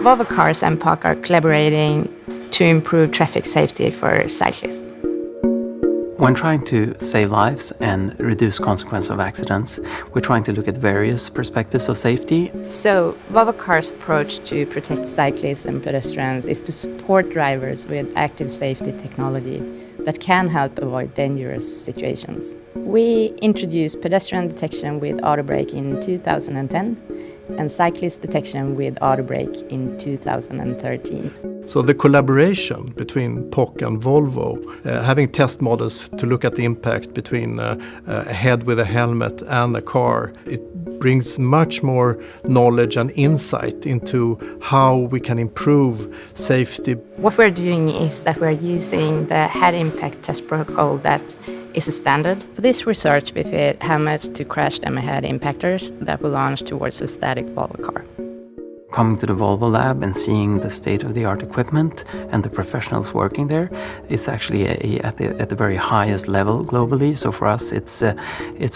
Volvo Cars and POC are collaborating to improve traffic safety for cyclists. When trying to save lives and reduce consequences of accidents, we're trying to look at various perspectives of safety. So, Volvo Cars' approach to protect cyclists and pedestrians is to support drivers with active safety technology that can help avoid dangerous situations. We introduced pedestrian detection with auto brake in 2010 and cyclist detection with auto brake in 2013. So the collaboration between POC and Volvo, having test models to look at the impact between a head with a helmet and a car, it brings much more knowledge and insight into how we can improve safety. What we're doing is that we're using the head impact test protocol that is a standard. For this research, we fit helmets to crashed head impactors that will launch towards a static Volvo car. Coming to the Volvo lab and seeing the state-of-the-art equipment and the professionals working there is actually at the very highest level globally. So for us, it's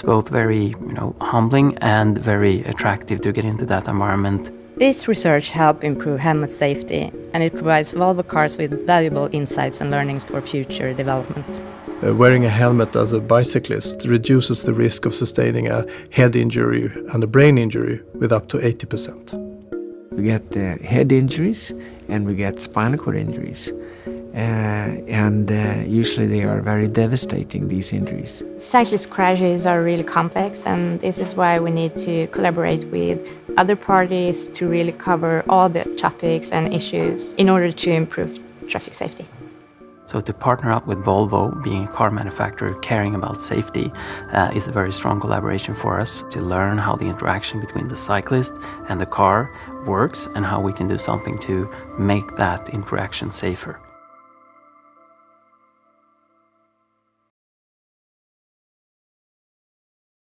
both very humbling and very attractive to get into that environment. This research helps improve helmet safety, and it provides Volvo Cars with valuable insights and learnings for future development. Wearing a helmet as a bicyclist reduces the risk of sustaining a head injury and a brain injury with up to 80%. We get head injuries and we get spinal cord injuries. Usually they are very devastating, these injuries. Cyclist crashes are really complex, and this is why we need to collaborate with other parties to really cover all the topics and issues in order to improve traffic safety. So to partner up with Volvo, being a car manufacturer caring about safety, is a very strong collaboration for us to learn how the interaction between the cyclist and the car works and how we can do something to make that interaction safer.